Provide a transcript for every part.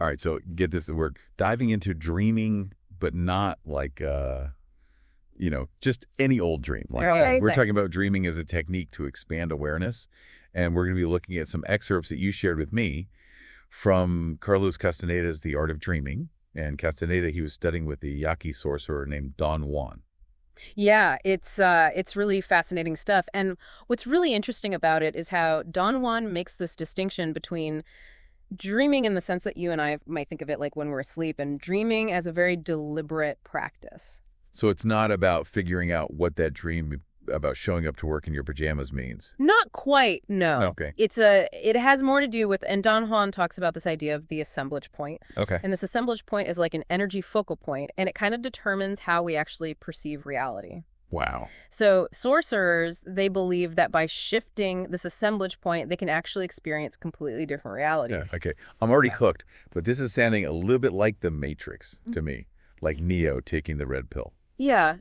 All right, so get this, we're diving into dreaming, but not like, just any old dream. Like, we're talking about dreaming as a technique to expand awareness, and we're going to be looking at some excerpts that you shared with me from Carlos Castaneda's The Art of Dreaming. And Castaneda, he was studying with the Yaqui sorcerer named Don Juan. Yeah, it's really fascinating stuff. And what's really interesting about it is how Don Juan makes this distinction between dreaming in the sense that you and I might think of it like when we're asleep, and dreaming as a very deliberate practice. So it's not about figuring out what that dream about showing up to work in your pajamas means. Not quite, no. Okay. It has more to do with, and Don Juan talks about this idea of the assemblage point. Okay. And this assemblage point is like an energy focal point, and it kind of determines how we actually perceive reality. Wow. So sorcerers, they believe that by shifting this assemblage point, they can actually experience completely different realities. Yeah, okay. I'm already hooked, but this is sounding a little bit like the Matrix to me, like Neo taking the red pill. Yeah,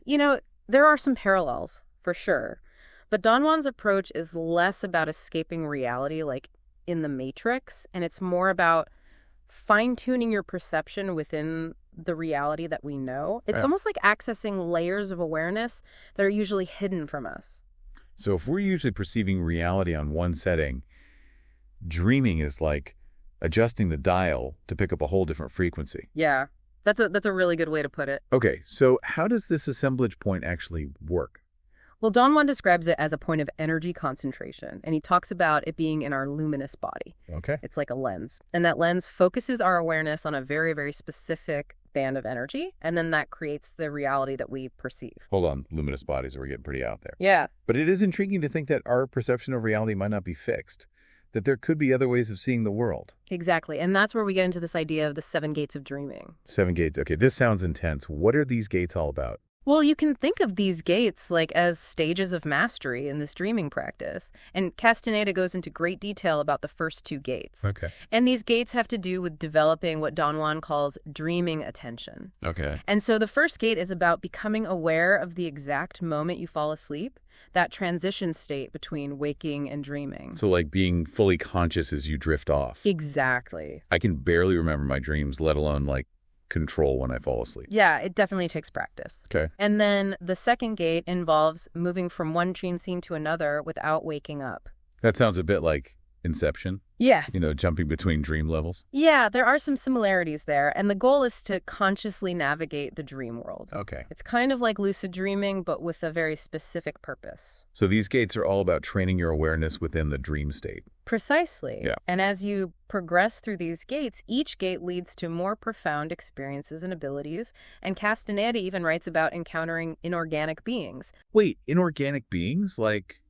there are some parallels, for sure. But Don Juan's approach is less about escaping reality like in the Matrix, and it's more about fine-tuning your perception within the reality that we know. It's almost like accessing layers of awareness that are usually hidden from us. So if we're usually perceiving reality on one setting, dreaming is like adjusting the dial to pick up a whole different frequency. Yeah, that's a really good way to put it. Okay, so how does this assemblage point actually work? Well, Don Juan describes it as a point of energy concentration, and he talks about it being in our luminous body. Okay. It's like a lens, and that lens focuses our awareness on a very, very specific band of energy, and then that creates the reality that we perceive. Hold on, luminous bodies, we're getting pretty out there. Yeah. But it is intriguing to think that our perception of reality might not be fixed, that there could be other ways of seeing the world. Exactly, and that's where we get into this idea of the 7 gates of dreaming. 7 gates. Okay, this sounds intense. What are these gates all about? Well, you can think of these gates like as stages of mastery in this dreaming practice. And Castaneda goes into great detail about the first 2 gates. Okay. And these gates have to do with developing what Don Juan calls dreaming attention. Okay. And so the first gate is about becoming aware of the exact moment you fall asleep, that transition state between waking and dreaming. So like being fully conscious as you drift off. Exactly. I can barely remember my dreams, let alone like control when I fall asleep. Yeah, it definitely takes practice. Okay. And then the second gate involves moving from one dream scene to another without waking up. That sounds a bit like Inception. Yeah. Jumping between dream levels. Yeah, there are some similarities there, and the goal is to consciously navigate the dream world. Okay. It's kind of like lucid dreaming, but with a very specific purpose. So these gates are all about training your awareness within the dream state. Precisely. Yeah. And as you progress through these gates, each gate leads to more profound experiences and abilities, and Castaneda even writes about encountering inorganic beings. Wait, inorganic beings? Like,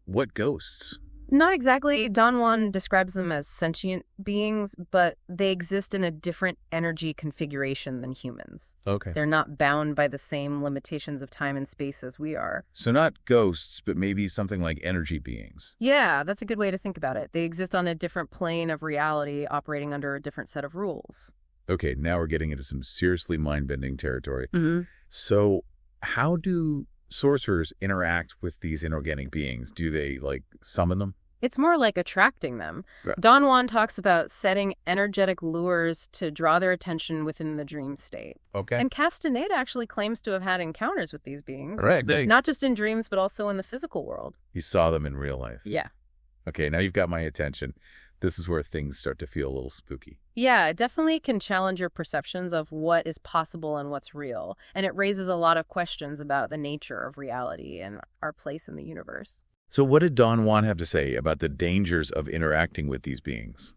what ghosts? Not exactly. Don Juan describes them as sentient beings, but they exist in a different energy configuration than humans. Okay. They're not bound by the same limitations of time and space as we are. So not ghosts, but maybe something like energy beings. Yeah, that's a good way to think about it. They exist on a different plane of reality, operating under a different set of rules. Okay, now we're getting into some seriously mind-bending territory. Mm-hmm. So how do sorcerers interact with these inorganic beings? Do they, like, summon them? It's more like attracting them. Yeah. Don Juan talks about setting energetic lures to draw their attention within the dream state. Okay. And Castaneda actually claims to have had encounters with these beings. Right. Not just in dreams, but also in the physical world. You saw them in real life. Yeah. Okay, now you've got my attention. This is where things start to feel a little spooky. Yeah, it definitely can challenge your perceptions of what is possible and what's real. And it raises a lot of questions about the nature of reality and our place in the universe. So what did Don Juan have to say about the dangers of interacting with these beings?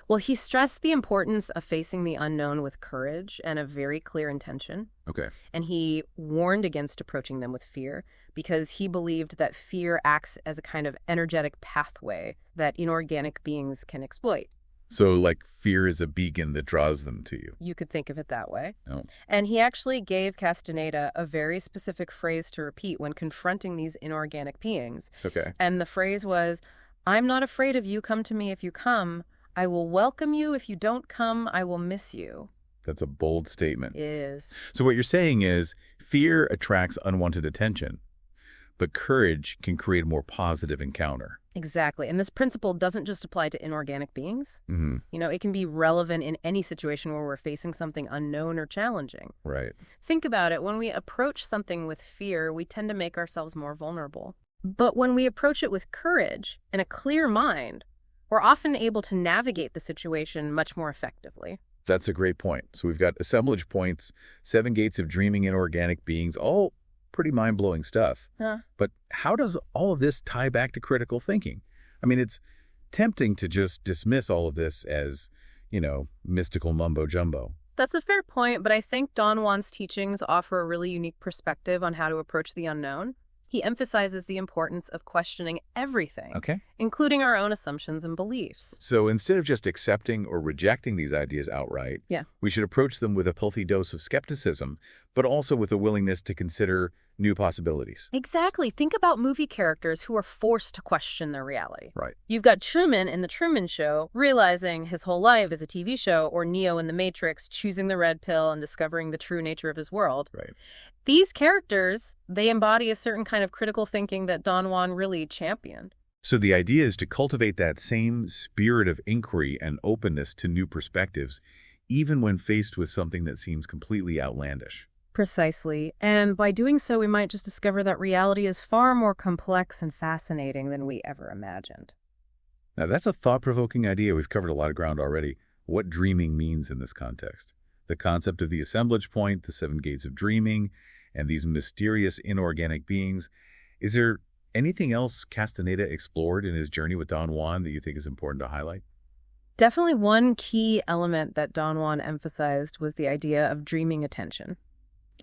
Well, he stressed the importance of facing the unknown with courage and a very clear intention. Okay. And he warned against approaching them with fear because he believed that fear acts as a kind of energetic pathway that inorganic beings can exploit. So, like, fear is a beacon that draws them to you. You could think of it that way. Oh. And he actually gave Castaneda a very specific phrase to repeat when confronting these inorganic beings. Okay. And the phrase was, "I'm not afraid of you. Come to me if you come. I will welcome you. If you don't come, I will miss you." That's a bold statement. It is. So what you're saying is fear attracts unwanted attention, but courage can create a more positive encounter. Exactly. And this principle doesn't just apply to inorganic beings. It can be relevant in any situation where we're facing something unknown or challenging. Right. Think about it. When we approach something with fear, we tend to make ourselves more vulnerable. But when we approach it with courage and a clear mind, we're often able to navigate the situation much more effectively. That's a great point. So we've got assemblage points, 7 gates of dreaming inorganic beings, all pretty mind-blowing stuff. But how does all of this tie back to critical thinking? I mean, it's tempting to just dismiss all of this as, mystical mumbo-jumbo. That's a fair point, but I think Don Juan's teachings offer a really unique perspective on how to approach the unknown. He emphasizes the importance of questioning everything, including our own assumptions and beliefs. So instead of just accepting or rejecting these ideas outright, we should approach them with a healthy dose of skepticism, but also with a willingness to consider new possibilities. Exactly. Think about movie characters who are forced to question their reality. Right. You've got Truman in The Truman Show, realizing his whole life is a TV show, or Neo in The Matrix, choosing the red pill and discovering the true nature of his world. Right. These characters, they embody a certain kind of critical thinking that Don Juan really championed. So the idea is to cultivate that same spirit of inquiry and openness to new perspectives, even when faced with something that seems completely outlandish. Precisely. And by doing so, we might just discover that reality is far more complex and fascinating than we ever imagined. Now, that's a thought-provoking idea. We've covered a lot of ground already. What dreaming means in this context. The concept of the assemblage point, the 7 gates of dreaming, and these mysterious inorganic beings. Is there anything else Castaneda explored in his journey with Don Juan that you think is important to highlight? Definitely one key element that Don Juan emphasized was the idea of dreaming attention.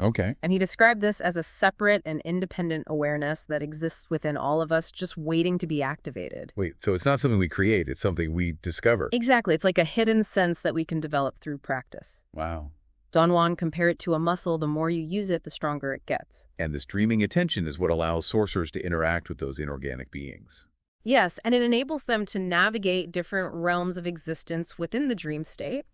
Okay. And he described this as a separate and independent awareness that exists within all of us, just waiting to be activated. Wait, so it's not something we create, it's something we discover. Exactly. It's like a hidden sense that we can develop through practice. Wow. Don Juan compared it to a muscle. The more you use it, the stronger it gets. And this dreaming attention is what allows sorcerers to interact with those inorganic beings. Yes, and it enables them to navigate different realms of existence within the dream state.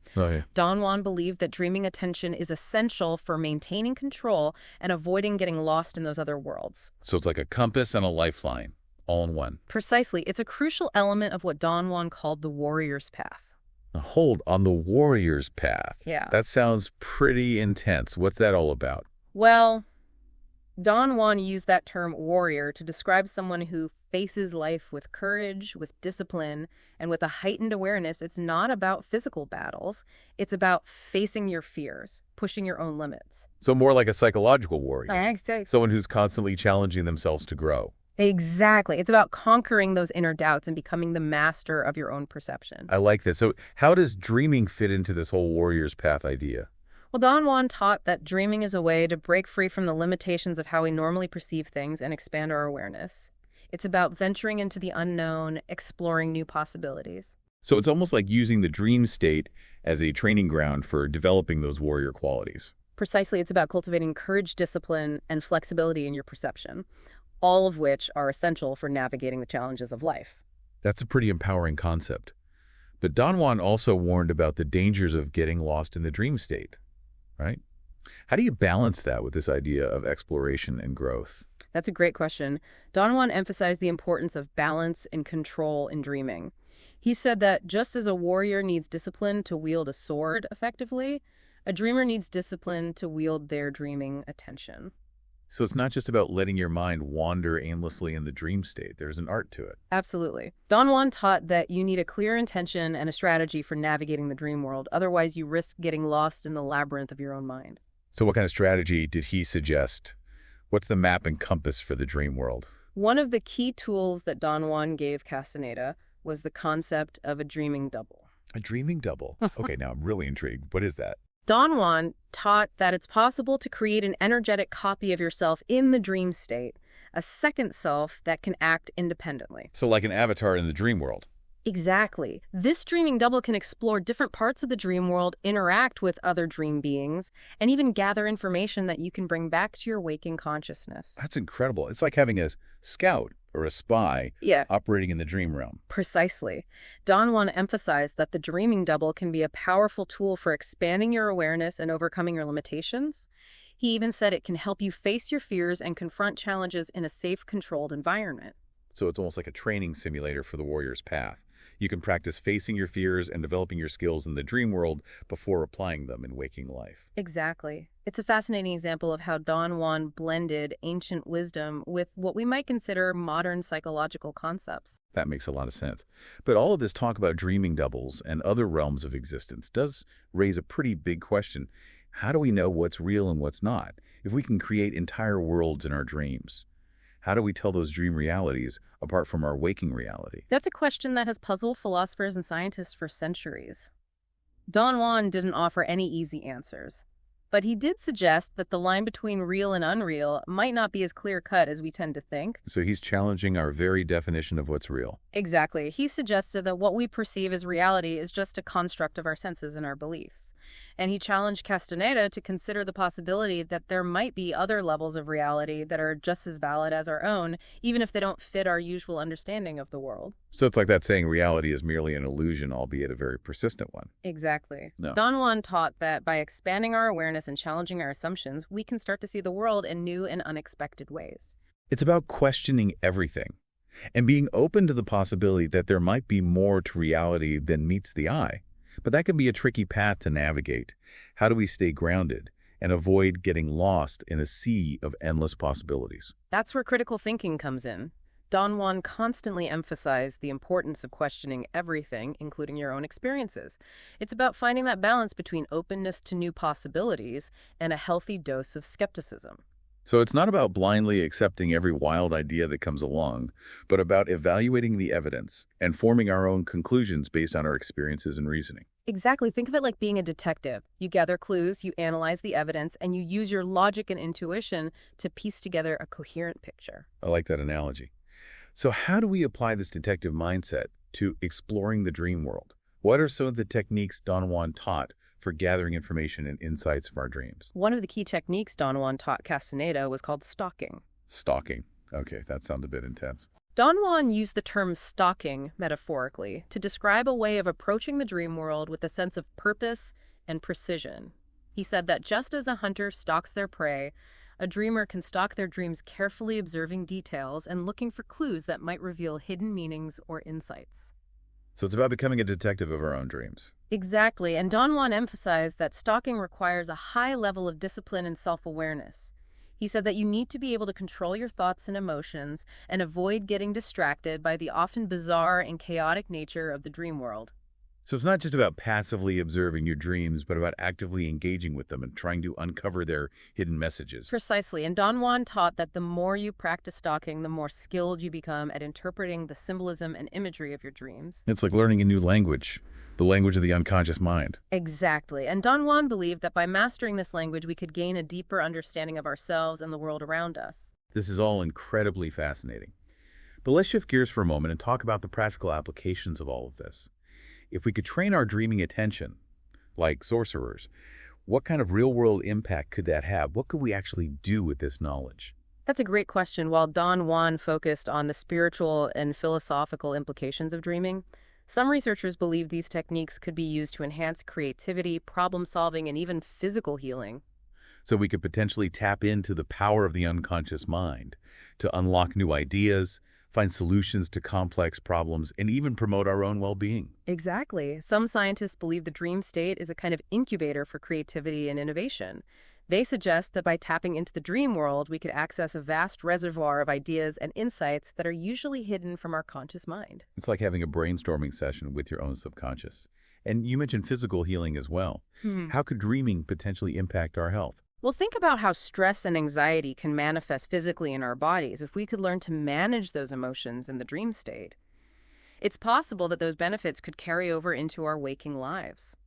Don Juan believed that dreaming attention is essential for maintaining control and avoiding getting lost in those other worlds. So it's like a compass and a lifeline, all in one. Precisely. It's a crucial element of what Don Juan called the warrior's path. Now, hold on, the warrior's path. Yeah. That sounds pretty intense. What's that all about? Well, Don Juan used that term warrior to describe someone who faces life with courage, with discipline, and with a heightened awareness. It's not about physical battles. It's about facing your fears, pushing your own limits. So more like a psychological warrior. Exactly. Someone who's constantly challenging themselves to grow. Exactly. It's about conquering those inner doubts and becoming the master of your own perception. I like this. So how does dreaming fit into this whole warrior's path idea? Well, Don Juan taught that dreaming is a way to break free from the limitations of how we normally perceive things and expand our awareness. It's about venturing into the unknown, exploring new possibilities. So it's almost like using the dream state as a training ground for developing those warrior qualities. Precisely, it's about cultivating courage, discipline, and flexibility in your perception, all of which are essential for navigating the challenges of life. That's a pretty empowering concept. But Don Juan also warned about the dangers of getting lost in the dream state, right? How do you balance that with this idea of exploration and growth? That's a great question. Don Juan emphasized the importance of balance and control in dreaming. He said that just as a warrior needs discipline to wield a sword effectively, a dreamer needs discipline to wield their dreaming attention. So it's not just about letting your mind wander aimlessly in the dream state. There's an art to it. Absolutely. Don Juan taught that you need a clear intention and a strategy for navigating the dream world. Otherwise, you risk getting lost in the labyrinth of your own mind. So what kind of strategy did he suggest? What's the map and compass for the dream world? One of the key tools that Don Juan gave Castaneda was the concept of a dreaming double. A dreaming double? Okay, now I'm really intrigued. What is that? Don Juan taught that it's possible to create an energetic copy of yourself in the dream state, a second self that can act independently. So like an avatar in the dream world. Exactly. This dreaming double can explore different parts of the dream world, interact with other dream beings, and even gather information that you can bring back to your waking consciousness. That's incredible. It's like having a scout or a spy operating in the dream realm. Precisely. Don Juan emphasized that the dreaming double can be a powerful tool for expanding your awareness and overcoming your limitations. He even said it can help you face your fears and confront challenges in a safe, controlled environment. So it's almost like a training simulator for the warrior's path. You can practice facing your fears and developing your skills in the dream world before applying them in waking life. Exactly. It's a fascinating example of how Don Juan blended ancient wisdom with what we might consider modern psychological concepts. That makes a lot of sense. But all of this talk about dreaming doubles and other realms of existence does raise a pretty big question. How do we know what's real and what's not? If we can create entire worlds in our dreams, how do we tell those dream realities apart from our waking reality? That's a question that has puzzled philosophers and scientists for centuries. Don Juan didn't offer any easy answers, but he did suggest that the line between real and unreal might not be as clear-cut as we tend to think. So he's challenging our very definition of what's real. Exactly. He suggested that what we perceive as reality is just a construct of our senses and our beliefs. And he challenged Castaneda to consider the possibility that there might be other levels of reality that are just as valid as our own, even if they don't fit our usual understanding of the world. So it's like that saying reality is merely an illusion, albeit a very persistent one. Exactly. No. Don Juan taught that by expanding our awareness and challenging our assumptions, we can start to see the world in new and unexpected ways. It's about questioning everything and being open to the possibility that there might be more to reality than meets the eye. But that can be a tricky path to navigate. How do we stay grounded and avoid getting lost in a sea of endless possibilities? That's where critical thinking comes in. Don Juan constantly emphasized the importance of questioning everything, including your own experiences. It's about finding that balance between openness to new possibilities and a healthy dose of skepticism. So it's not about blindly accepting every wild idea that comes along, but about evaluating the evidence and forming our own conclusions based on our experiences and reasoning. Exactly. Think of it like being a detective. You gather clues, you analyze the evidence, and you use your logic and intuition to piece together a coherent picture. I like that analogy. So how do we apply this detective mindset to exploring the dream world? What are some of the techniques Don Juan taught for gathering information and insights from our dreams? One of the key techniques Don Juan taught Castaneda was called stalking. Stalking. Okay, that sounds a bit intense. Don Juan used the term stalking, metaphorically, to describe a way of approaching the dream world with a sense of purpose and precision. He said that just as a hunter stalks their prey, a dreamer can stalk their dreams, carefully observing details and looking for clues that might reveal hidden meanings or insights. So it's about becoming a detective of our own dreams. Exactly, and Don Juan emphasized that stalking requires a high level of discipline and self-awareness. He said that you need to be able to control your thoughts and emotions and avoid getting distracted by the often bizarre and chaotic nature of the dream world. So it's not just about passively observing your dreams, but about actively engaging with them and trying to uncover their hidden messages. Precisely, and Don Juan taught that the more you practice stalking, the more skilled you become at interpreting the symbolism and imagery of your dreams. It's like learning a new language, the language of the unconscious mind. Exactly, and Don Juan believed that by mastering this language, we could gain a deeper understanding of ourselves and the world around us. This is all incredibly fascinating. But let's shift gears for a moment and talk about the practical applications of all of this. If we could train our dreaming attention, like sorcerers, what kind of real-world impact could that have? What could we actually do with this knowledge? That's a great question. While Don Juan focused on the spiritual and philosophical implications of dreaming, some researchers believe these techniques could be used to enhance creativity, problem-solving, and even physical healing. So we could potentially tap into the power of the unconscious mind to unlock new ideas, find solutions to complex problems, and even promote our own well-being. Exactly. Some scientists believe the dream state is a kind of incubator for creativity and innovation. They suggest that by tapping into the dream world, we could access a vast reservoir of ideas and insights that are usually hidden from our conscious mind. It's like having a brainstorming session with your own subconscious. And you mentioned physical healing as well. How could dreaming potentially impact our health? Well, think about how stress and anxiety can manifest physically in our bodies if we could learn to manage those emotions in the dream state. It's possible that those benefits could carry over into our waking lives.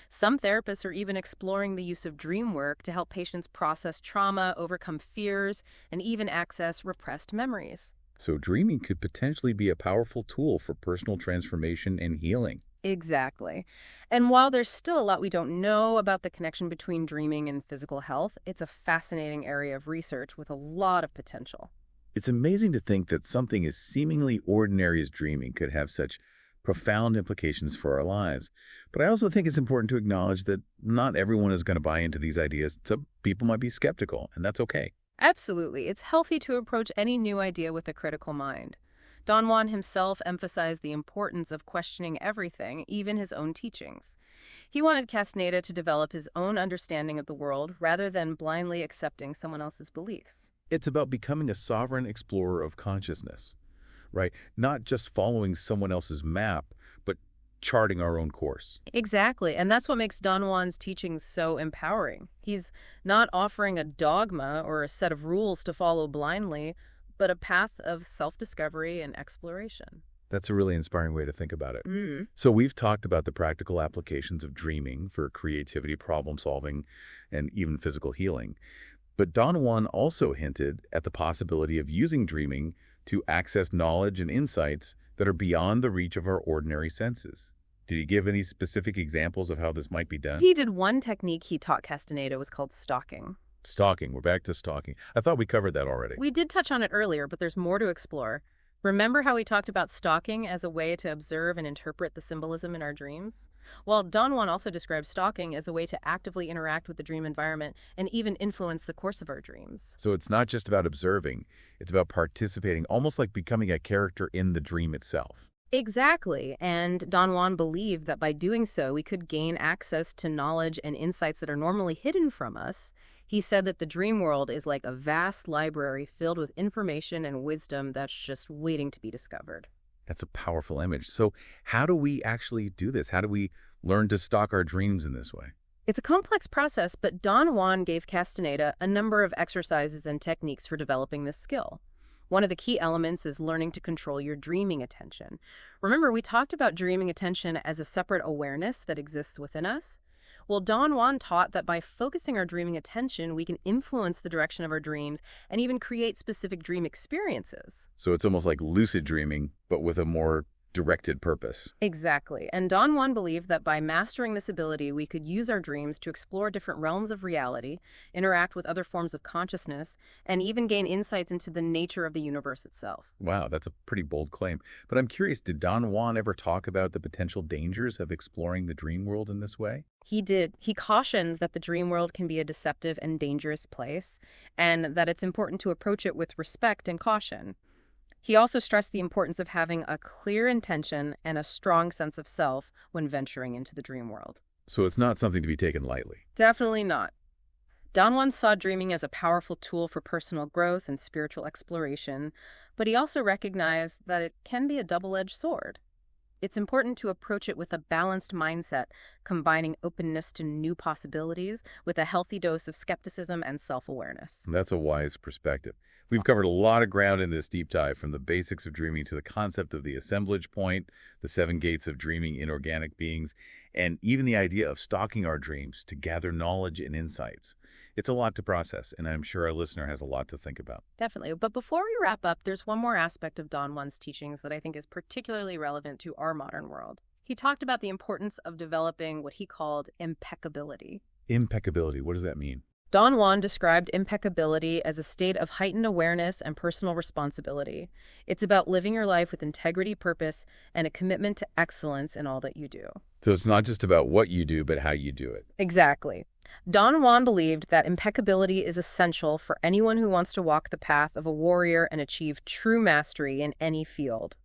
Some therapists are even exploring the use of dream work to help patients process trauma, overcome fears, and even access repressed memories. So dreaming could potentially be a powerful tool for personal transformation and healing. Exactly. And while there's still a lot we don't know about the connection between dreaming and physical health, it's a fascinating area of research with a lot of potential. It's amazing to think that something as seemingly ordinary as dreaming could have such profound implications for our lives. But I also think it's important to acknowledge that not everyone is going to buy into these ideas. Some people might be skeptical, and that's okay. Absolutely. It's healthy to approach any new idea with a critical mind. Don Juan himself emphasized the importance of questioning everything, even his own teachings. He wanted Castaneda to develop his own understanding of the world rather than blindly accepting someone else's beliefs. It's about becoming a sovereign explorer of consciousness, right? Not just following someone else's map, but charting our own course. Exactly, and that's what makes Don Juan's teachings so empowering. He's not offering a dogma or a set of rules to follow blindly, but a path of self-discovery and exploration. That's a really inspiring way to think about it. Mm. So we've talked about the practical applications of dreaming for creativity, problem solving, and even physical healing. But Don Juan also hinted at the possibility of using dreaming to access knowledge and insights that are beyond the reach of our ordinary senses. Did he give any specific examples of how this might be done? He did one technique he taught Castaneda was called stalking. Stalking. We're back to stalking. I thought we covered that already. We did touch on it earlier, but there's more to explore. Remember how we talked about stalking as a way to observe and interpret the symbolism in our dreams? Well, Don Juan also describes stalking as a way to actively interact with the dream environment and even influence the course of our dreams. So it's not just about observing, it's about participating, almost like becoming a character in the dream itself. Exactly, and Don Juan believed that by doing so, we could gain access to knowledge and insights that are normally hidden from us. He said that the dream world is like a vast library filled with information and wisdom that's just waiting to be discovered. That's a powerful image. So how do we actually do this? How do we learn to stalk our dreams in this way? It's a complex process, but Don Juan gave Castaneda a number of exercises and techniques for developing this skill. One of the key elements is learning to control your dreaming attention. Remember, we talked about dreaming attention as a separate awareness that exists within us? Well, Don Juan taught that by focusing our dreaming attention, we can influence the direction of our dreams and even create specific dream experiences. So it's almost like lucid dreaming, but with a more directed purpose. Exactly. And Don Juan believed that by mastering this ability, we could use our dreams to explore different realms of reality, interact with other forms of consciousness, and even gain insights into the nature of the universe itself. Wow, that's a pretty bold claim. But I'm curious, did Don Juan ever talk about the potential dangers of exploring the dream world in this way? He did. He cautioned that the dream world can be a deceptive and dangerous place, and that it's important to approach it with respect and caution. He also stressed the importance of having a clear intention and a strong sense of self when venturing into the dream world. So it's not something to be taken lightly. Definitely not. Don Juan saw dreaming as a powerful tool for personal growth and spiritual exploration, but he also recognized that it can be a double-edged sword. It's important to approach it with a balanced mindset, combining openness to new possibilities with a healthy dose of skepticism and self-awareness. That's a wise perspective. We've covered a lot of ground in this deep dive, from the basics of dreaming to the concept of the assemblage point, the 7 gates of dreaming inorganic beings, and even the idea of stalking our dreams to gather knowledge and insights. It's a lot to process, and I'm sure our listener has a lot to think about. Definitely. But before we wrap up, there's one more aspect of Don Juan's teachings that I think is particularly relevant to our modern world. He talked about the importance of developing what he called impeccability. Impeccability, what does that mean? Don Juan described impeccability as a state of heightened awareness and personal responsibility. It's about living your life with integrity, purpose, and a commitment to excellence in all that you do. So it's not just about what you do, but how you do it. Exactly. Don Juan believed that impeccability is essential for anyone who wants to walk the path of a warrior and achieve true mastery in any field.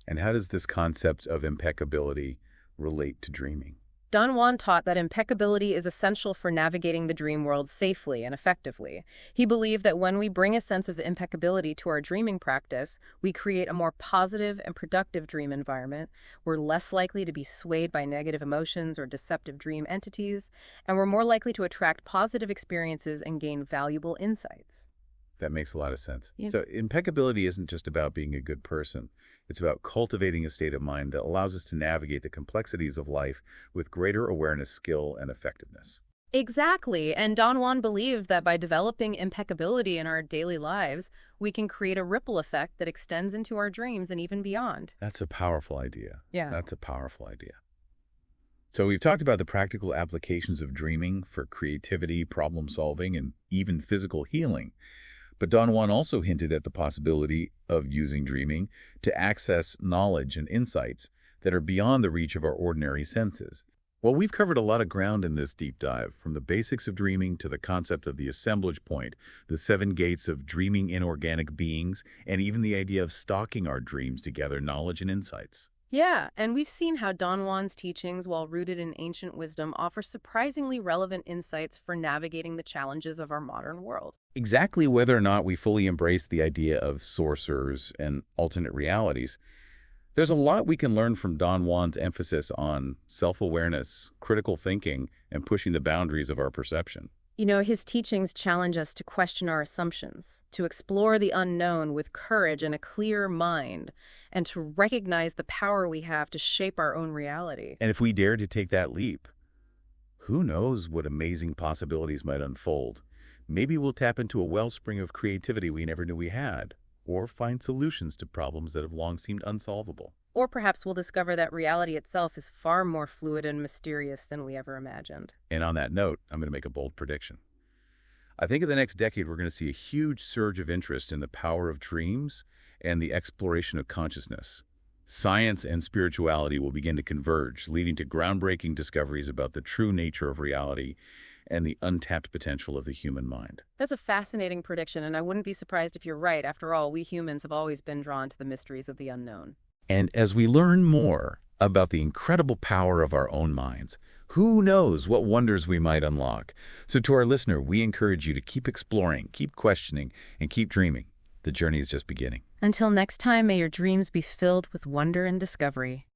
And how does this concept of impeccability relate to dreaming? Don Juan taught that impeccability is essential for navigating the dream world safely and effectively. He believed that when we bring a sense of impeccability to our dreaming practice, we create a more positive and productive dream environment. We're less likely to be swayed by negative emotions or deceptive dream entities, and we're more likely to attract positive experiences and gain valuable insights. That makes a lot of sense. Yeah. So impeccability isn't just about being a good person. It's about cultivating a state of mind that allows us to navigate the complexities of life with greater awareness, skill, and effectiveness. Exactly. And Don Juan believed that by developing impeccability in our daily lives, we can create a ripple effect that extends into our dreams and even beyond. That's a powerful idea. Yeah. That's a powerful idea. So we've talked about the practical applications of dreaming for creativity, problem solving, and even physical healing. But Don Juan also hinted at the possibility of using dreaming to access knowledge and insights that are beyond the reach of our ordinary senses. Well, we've covered a lot of ground in this deep dive, from the basics of dreaming to the concept of the assemblage point, the 7 gates of dreaming inorganic beings, and even the idea of stocking our dreams to gather knowledge and insights. Yeah, and we've seen how Don Juan's teachings, while rooted in ancient wisdom, offer surprisingly relevant insights for navigating the challenges of our modern world. Exactly whether or not we fully embrace the idea of sorcerers and alternate realities, there's a lot we can learn from Don Juan's emphasis on self-awareness, critical thinking, and pushing the boundaries of our perception. You know, his teachings challenge us to question our assumptions, to explore the unknown with courage and a clear mind, and to recognize the power we have to shape our own reality. And if we dare to take that leap, who knows what amazing possibilities might unfold? Maybe we'll tap into a wellspring of creativity we never knew we had, or find solutions to problems that have long seemed unsolvable. Or perhaps we'll discover that reality itself is far more fluid and mysterious than we ever imagined. And on that note, I'm going to make a bold prediction. I think in the next decade, we're going to see a huge surge of interest in the power of dreams and the exploration of consciousness. Science and spirituality will begin to converge, leading to groundbreaking discoveries about the true nature of reality and the untapped potential of the human mind. That's a fascinating prediction, and I wouldn't be surprised if you're right. After all, we humans have always been drawn to the mysteries of the unknown. And as we learn more about the incredible power of our own minds, who knows what wonders we might unlock? So to our listener, we encourage you to keep exploring, keep questioning, and keep dreaming. The journey is just beginning. Until next time, may your dreams be filled with wonder and discovery.